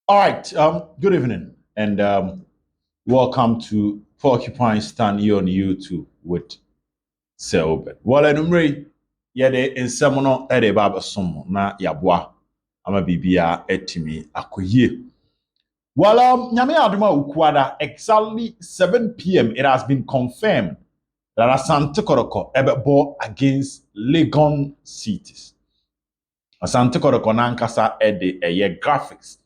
All right. Good evening, and welcome to Porcupine Stand here on YouTube with Selbert. Well, anyway, yeah, in semono ede baba somo na yabwa ama bibia etimi akoye. Well, nyame adoma ukwada exactly 7 p.m. It has been confirmed that Asante Koroko ebebo against Legon cities. Asante Koroko nankasa ede eye graphics.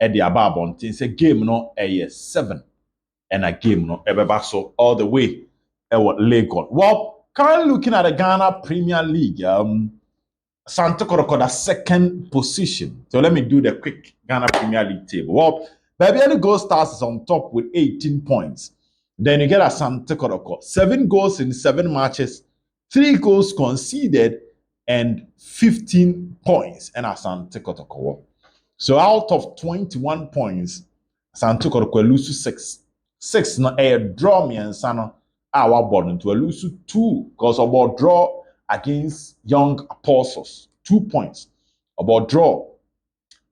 Ede aba abonten say game no eye 7 and a game no ebeba so all the way what Lagos. Well, currently looking at the Ghana Premier League, Santa Korokoda second position. So let me do the quick Ghana Premier League table. Well, Baby Gold Stars is on top with 18 points. Then you get a Santa Koroko, 7 goals in 7 matches, 3 goals conceded, and 15 points. And a Santa Kotoko. So out of 21 points, Santa Kotoko loses 6. 6 no a draw mmiɛnsa no a wabɔ no nti lose 2 because about draw against Young Apostles 2 points, about draw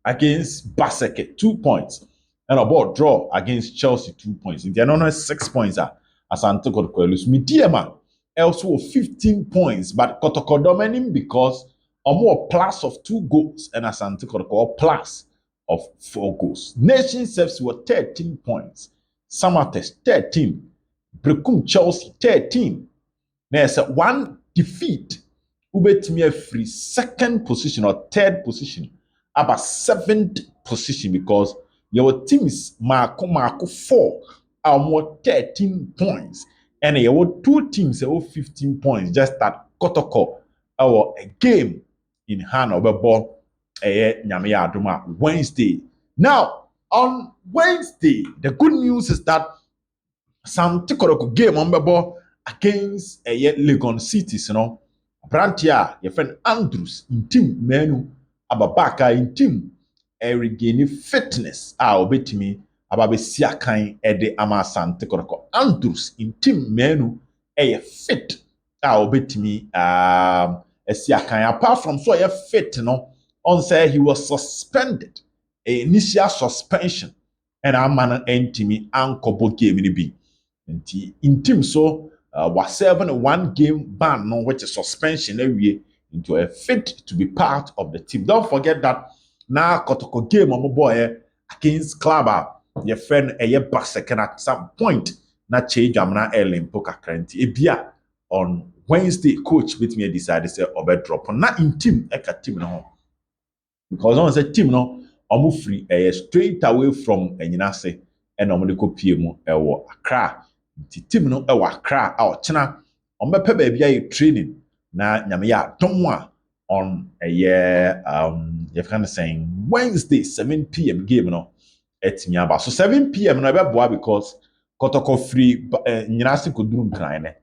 against Baseke 2 points, and about draw against Chelsea 2 points. Nti ɛno no 6 points a Asante Kotoko lose. Midiama also 15 points, but Kotoko dominating because more plus of 2 goals and Asante Kotoko plus of 4 goals. Nation Service were 13 points. Samatex 13, Brekum Chelsea 13. There's one defeat. Ubetimi free second position or third position, about 7th position because your teams Marco 4 are more 13 points, and your 2 teams have 15 points. Just that Kotoko our a game in hand of a ball Nyame Adoma Wednesday. Now on Wednesday, the good news is that Sante Kotoko game on ball against Legon cities, Brantia, your friend Andrews, Ntim menu, ababaka Ntim, regain fitness. Obetimi, ababe siakan ede ama Sante Kotoko. Andrews, Ntim menu, fit. Obetimi, siakan. Apart from so, fit, on say he was suspended, initial suspension, and a man Ntimi ankobo game ni bi. Ntim so was serving a 1 game ban, no, which is suspension every into a fit to be part of the team. Don't forget that now Kotoko game on boy against Club, your friend Basek at some point na change amna Poker currently. Ebia on Wednesday, coach with me decided to say over drop on not in team eka team no because on the team no omu free straight away from Enyinase and omu ko pie mu ewo Accra. The team no ewa Accra a ochena on bepe baby a training na nyame ya donwa on a year you kind of saying Wednesday 7 p.m. game no etimi aba so 7 p.m. no be boa because Kotoko free nyinase ko duru nkran ne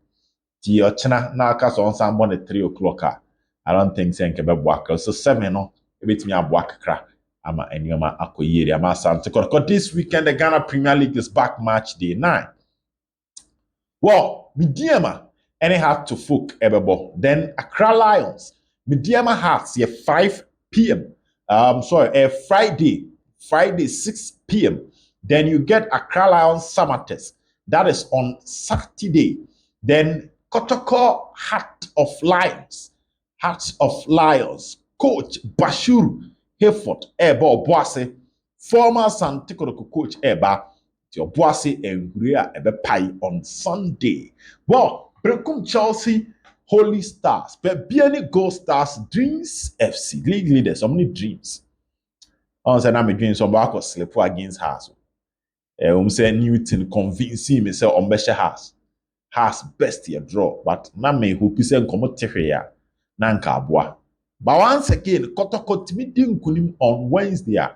ti ochena na aka so on sambo ne 3 o'clock I don't think say nke be boa so 7 no ebetimi aboa kakra ama enyoma akoyere ama Asante Kotoko. This weekend the Ghana Premier League is back match day 9. Well, Midiama, and it had to folk ebebo. Then Accra Lions, Midiama Hearts, 5 p.m. Friday 6 p.m. Then you get Accra Lions Samates. That is on Saturday. Then Kotoko Heart of Lions, Coach Bashir Hayford, Eba Obuasi, former Sante Kotoko coach Eba. Obuasi and Guria Ebepai on Sunday. Well, Brekum Chelsea, Holy Stars, but Biani Gold Stars, Dreams FC, league leaders, so many dreams. On say I'm dreams, some back sleep against Haas. Say Newton convincing me say on Besha Haas best year draw, but na me who pise nkomo tefe ya na nka aboa. But once again, Kotoko timidi nkunim on Wednesday.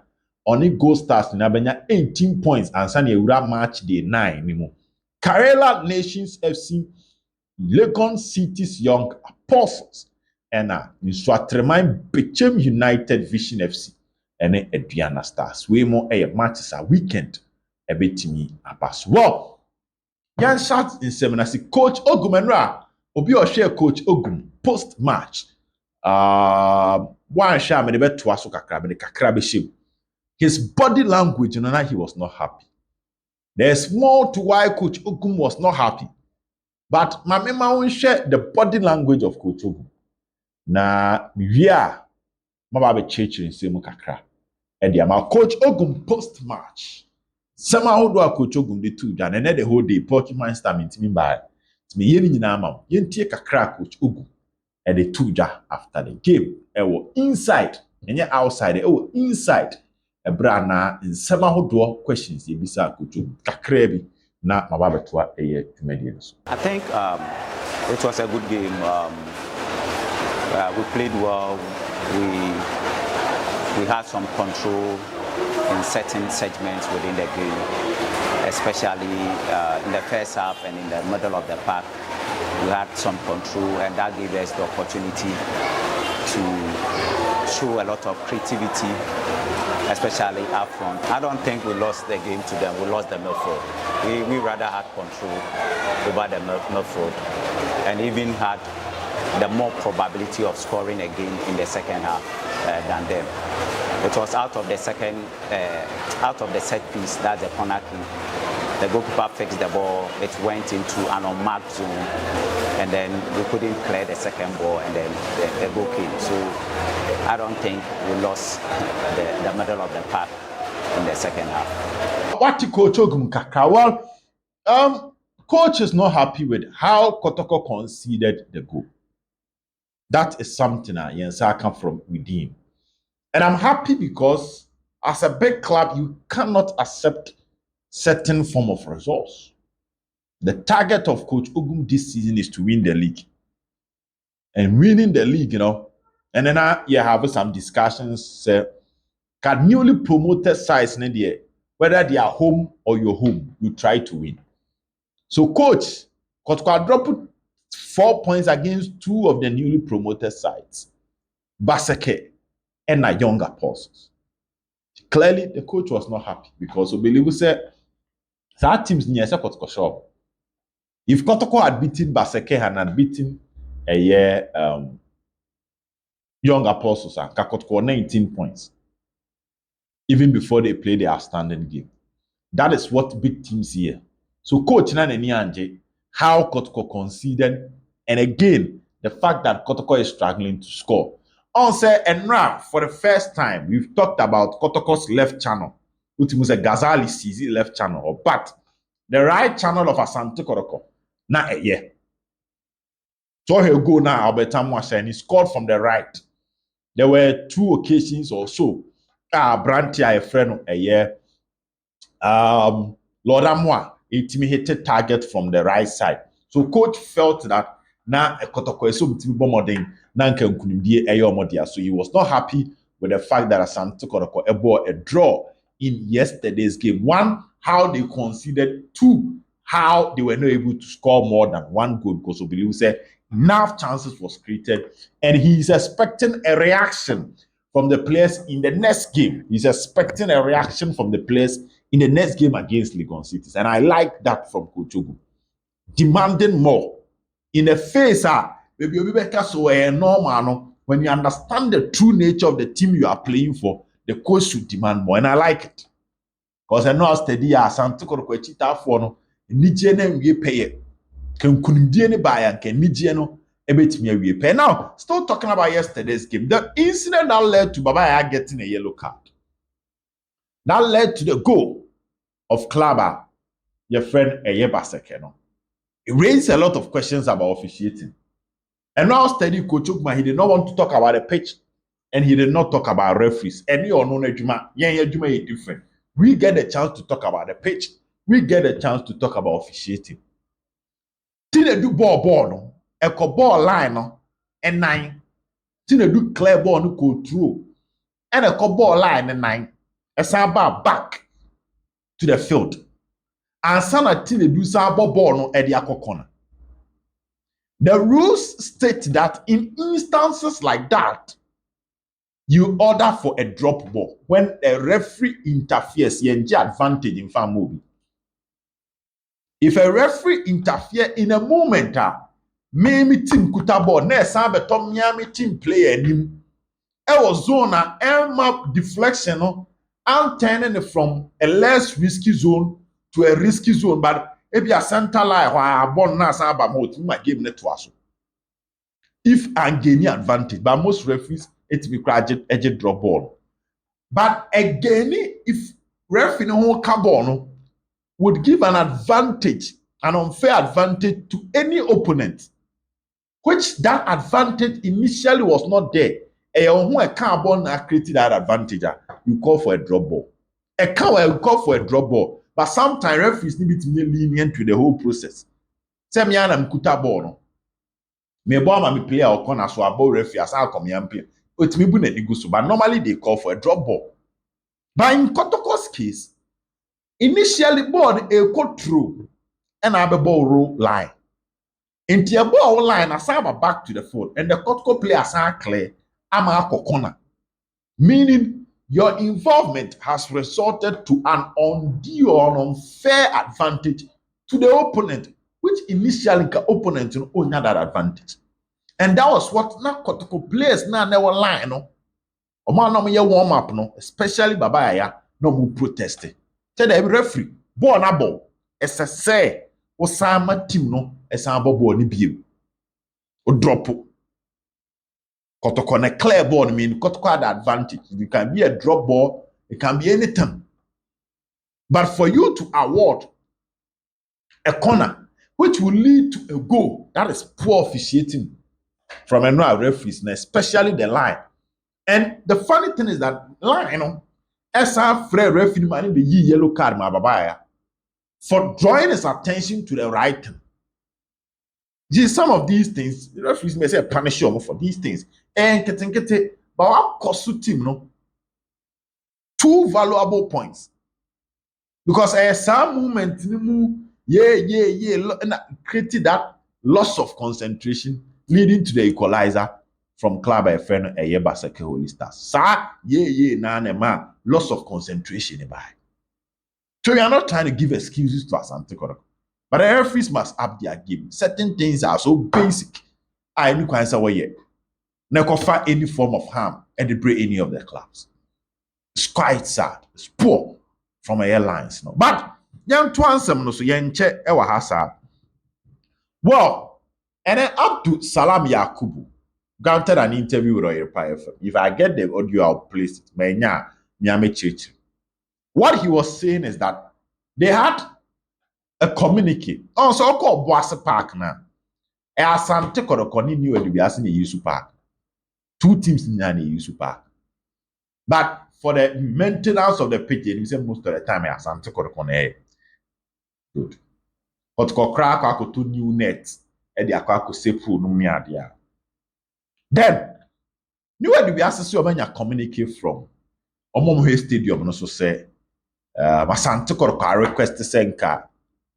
On it Gold Stars na benya 18 points and Sunday Ura match day 9 ni mo. Karela Nations FC, Legon Cities Young Apostles, and Nswatremain Bechem United Vision FC, and Edubiase Stars. We mo matches a weekend ebetimi apas. Well, yan shot in seminary Coach Ogum enra obi o share Coach Ogum post match. One share me be to aso kakra be kakra be shim. his body language, you know, he was not happy. There's more to why Coach Ogum was not happy. But my mema won't share the body language of Coach Ogum. Na yeah, mababe church in semu kakra. Ediama Coach Ogum post match. Somehow do a Coach Ogum the two and then the whole day Porcupine Star Ntim by. It's me yeni nyina ama. Yenti kakra Coach Ogum and the two after the game. Ewo inside and outside. Ewo inside. Ebra na nsema hodo questions ye bisa Coach Ogum kakra bi na mababe toa eye tumedi so. I think it was a good game. We played well. We had some control in certain segments within the game, especially in the first half and in the middle of the park. We had some control, and that gave us the opportunity to show a lot of creativity, especially up front. I don't think we lost the game to them. We lost the midfield. We rather had control over the midfield and even had the more probability of scoring again in the second half than them. It was out of the set piece, that's the corner kick. The goalkeeper fixed the ball, it went into an unmarked zone, and then we couldn't clear the second ball, and then the goal came. So I don't think we lost the middle of the park in the second half. What Coach Ogum Kaka? Well, coach is not happy with how Kotoko conceded the goal. That is something I come from within. And I'm happy because as a big club, you cannot accept certain form of results. The target of Coach Ogum this season is to win the league. And winning the league, you know, and then you have some discussions, can newly promoted sides, whether they are home or your home, you try to win. So coach, Kotoko dropped 4 points against two of the newly promoted sides, Baseke and a younger Apostles. Clearly, the coach was not happy because Obeliwu said, that team's near Kotoko shop. If Kotoko had beaten Baseke and had beaten a year young Apostles, Kotoko 19 points, even before they played the outstanding game. That is what big teams here. So coach Nani Anje, how Kotoko conceded, and again, the fact that Kotoko is struggling to score. Also, and now, for the first time, we've talked about Kotoko's left channel, which was a Ghazali CZ left channel, but the right channel of Asante Kotoko. Now, yeah. So he'll go now, Albert Amwasha, and he scored from the right. There were 2 occasions or so. Brantia, a friend, a year. Lord Amwa, intimidated target from the right side. So coach felt that now a Kotoko is so bomoding, so he was not happy with the fact that Asante Kotoko bought a draw in yesterday's game. 1, how they conceded. 2, how they were not able to score more than 1 goal because Obeliwu said enough chances was created, and he's expecting a reaction from the players in the next game. He's expecting a reaction from the players in the next game against Legon Cities. And I like that from Coach Ogum. Demanding more. In the face, maybe you better so normal. When you understand the true nature of the team you are playing for, the coach should demand more. And I like it. Because I know how steady Asante Kotoko chita for no. Nijene we pay. Can kunimdiene buy and can nijeno. Now, still talking about yesterday's game, the incident that led to Babaya getting a yellow card. That led to the goal of Klaba, your friend Eyeba Sekeno. It raised a lot of questions about officiating. And now steady Coach Ogum, he did not want to talk about the pitch, and he did not talk about referees. And you all know Juma is different. We get a chance to talk about the pitch. We get a chance to talk about officiating. Till they do ball no. Echo ball line no, and 9. Till they do clear ball no go through. And a ball line and 9. A saba back to the field. And sana till they do saba ball no at the corner. The rules state that in instances like that, you order for a drop ball when a referee interferes. You enjoy advantage in fan movie. If a referee interferes in a moment, maybe team kuta ball, ne san betom Miami team player nim. E was zone map deflection no I'm turning it from a less risky zone to a risky zone, but if you are center line, why I born now, some about my game net was. If I'm gaining advantage, but most referees, it be graduate edge drop ball. But again, if referee no carbon would give an advantage, an unfair advantage to any opponent, which that advantage initially was not there. A carbon created that advantage. You call for a drop ball. A cow will call for a drop ball, but sometimes referees need to be lenient to the whole process. Say me and mkuta ball no. Me ball ma me player or corner so about referee as I come here play. It me bu na go so, but normally they call for a drop ball. But in Kotoko's case, initially ball a go through and I ball roll line. Into a ball line asaba back to the field and the Kotoko players are clear. Ama corner. Meaning your involvement has resulted to an undue or unfair advantage to the opponent, which initially the opponent only had that advantage. And that was what now Kotoko players now never line no. Omo no ye warm up no, especially Babaya no mu protesting. Tell the referee, ball na ball. As I say, Osama team no, esan ball ni bio. O drop. Kotoko na clear ball mean Kotoko had advantage. It can be a drop ball, it can be anything. But for you to award a corner, which will lead to a goal, that is poor officiating from a referees, especially the line. And the funny thing is that line, you know, as a free referee man be yellow card, my babaya, for drawing his attention to the right thing. Some of these things, the referees may say punish you for these things. And but what cost team, no? Two valuable points. Because some movement, created that loss of concentration, leading to the equalizer from club by friend Basake Holy Stars. Loss of concentration. So we are not trying to give excuses to Asante Kotoko. But the referees must up their game. Certain things are so basic. I know can't say never find any form of harm and they break any of their clubs. It's quite sad. It's poor from airlines. No? But young to answer no so young check ewa hasa. Well, and then up to Salam Yakubu granted an interview with Royal FM. If I get the audio, I'll place it. What he was saying is that they had a communique. Also, I call Obuasi Park now. Asante Kotoko ni new EDUBIASE in the Yusu Park. Two teams in the Yusu Park. But for the maintenance of the pitch, you say most of the time, Asante Kotoko na good. Kotoko crack ako to new net. Edi ako sepu no mi adia. Then, new EDUBIASE see obanya communicate from Omomhe Stadium no so say Asante Kotoko request senka.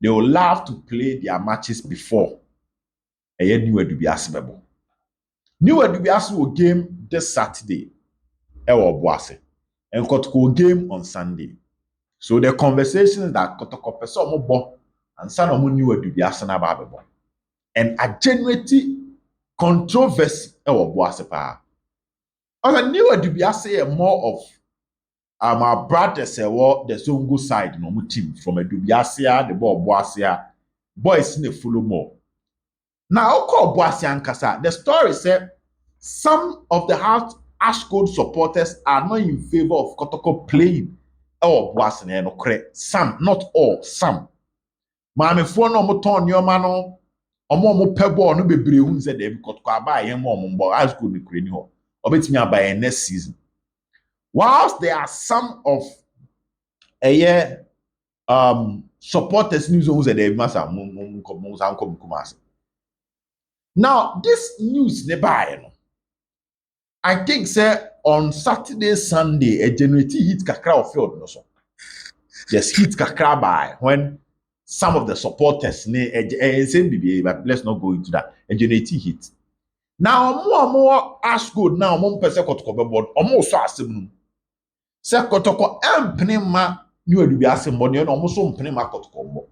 They will love to play their matches before a new EDUBIASE bebo. New EDUBIASE will game this Saturday. Obuasi. And Kotoko game on Sunday. So the conversation is that Kotoko person mo and son of new EDUBIASE na ba bebo. And a generating controversy Obuasi pa. Also new EDUBIASE more of our brothers the Zongo side no team from EDUBIASE the Obuasi boys in the follow more. Now call Obuasi Ankasa. The story said some of the Ash Code supporters are not in favor of Kotoko playing Obuasi no correct. Some, not all, some. Mame for no mo ton your mano mo pebble no bebre hu say dem Kotoko abaye mo Ash Code ni kure ni ho. Obetimi abaye next season. Whilst there are some of supporters news who say they must have now this news nearby, I think say on Saturday, Sunday, a generating hit kakra of field no so. Just hit kakra by when some of the supporters same BBA, but let's not go into that. A generating hit. Now more Ash Good now more person Kotoko board almost so asim. Se Kotoko empnema new EDUBIASE money no almost so empnema Kotoko.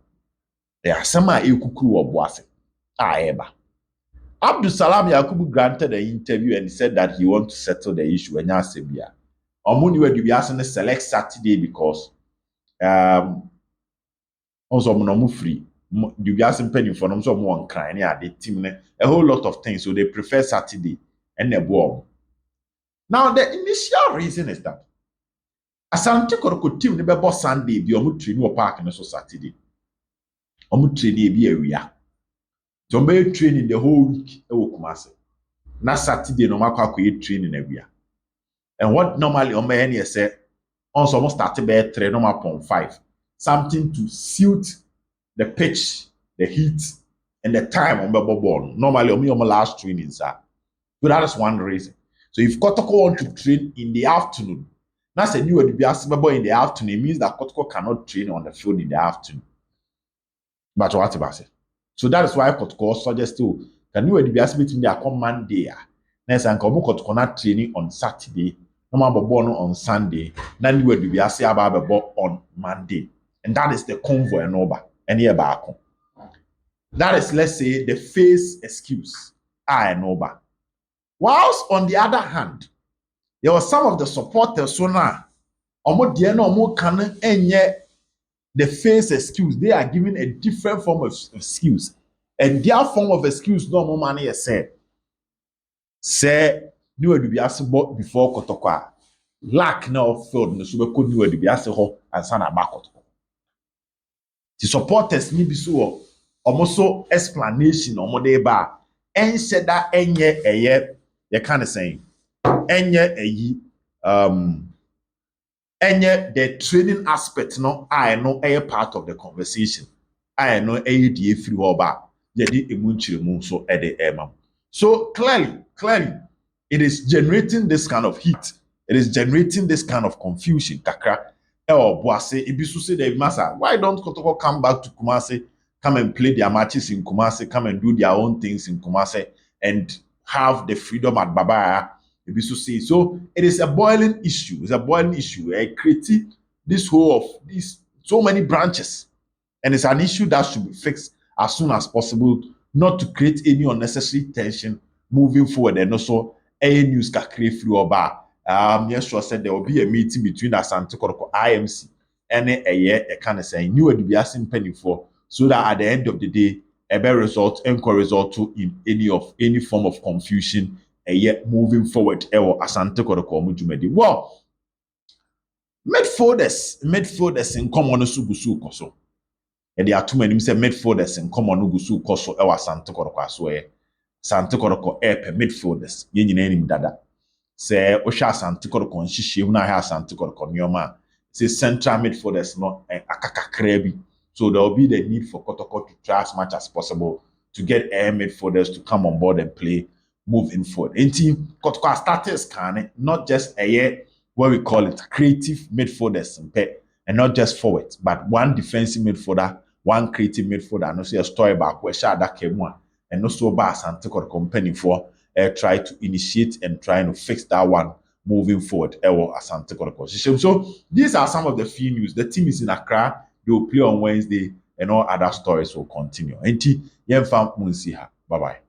There are some ekukuru Obuasi. Eba. Abdul Salam Yakubu granted an interview and said that he wants to settle the issue. Omo ni EDUBIASE ne select Saturday because also no free. EDUBIASE mpanyimfo no so mo nkran ne ade team ne a whole lot of things, so they prefer Saturday and the ball. Now the initial reason is that Asante Kotoko team ne bebo Sunday bi omo train wo park ne so Saturday. Omo train e bi awia. So omo training the whole week e wo Kumasi. Na Saturday no makwa akọ training awia. And what normally omo any say also almost started by 3 normal 0.5, something to suit the pitch, the heat, and the time on the ball. Normally, only on my last training, sir. So that is one reason. So if Kotoko want to train in the afternoon, that's a new EDUBIASE in the afternoon. It means that Kotoko cannot train on the field in the afternoon. But what about it? So that is why Kotoko suggests to can you EDUBIASE between their come Monday. Next and come Kotoko not training on Saturday. Normal ball on Sunday. Then you EDUBIASE about on Monday. And that is the convoy and over. And here back. That is, let's say, the face excuse. And over. Whilst on the other hand, there were some of the supporters so now, can the face excuse. They are giving a different form of excuse. And their form of excuse, no more money is said. Say, new EDUBIASE before Kotoko. Lack now field, no super could new EDUBIASE ho and sana back Kotoko. The supporters need be so almost so explanation or more ba and said that enye you kind of saying enye enye the training aspect no I know a part of the conversation. I know a die free oba yedi emunchiremu so e de emam. So clearly it is generating this kind of heat. It is generating this kind of confusion kakra. Obuasi ibisu say the massa, why don't Kotoko come back to Kumasi, come and play their matches in Kumasi, come and do their own things in Kumasi and have the freedom at Babaya? Ibisu say so. It is a boiling issue. It's a boiling issue. Creating this whole of these so many branches, and it's an issue that should be fixed as soon as possible, not to create any unnecessary tension moving forward. And also, a news can create through or bar. Yes, sure said there will be a meeting between Asante Kotoko IMC and a year a kind of saying new EDUBIASE penny for, so that at the end of the day, a better result and result to in any form of confusion a year moving forward. Asante Kotoko Mujumedi. Well, midfielders in common subusu koso. And there are too many say midfielders in common ugusu koso Asante Kotoko aswe. Asante Kotoko midfielders. Yen dada. Say Osha Asante Kotoko nhihie na ha Asante Kotoko nyoma. Say central midfielders no akakakra bi. So there will be the need for Kotoko to try as much as possible to get air midfielders to come on board and play moving forward. Ntim Kotoko starters can not just a year what we call it creative midfielders and not just forwards, but one defensive midfielder, one creative midfielder, and also a story back where Shada came one, and also Bass and take company for try to initiate and trying to fix that one moving forward. Asante Kotoko. So these are some of the few news. The team is in Accra. They will play on Wednesday, and all other stories will continue. Nti, yemfa munsi ha. Bye bye.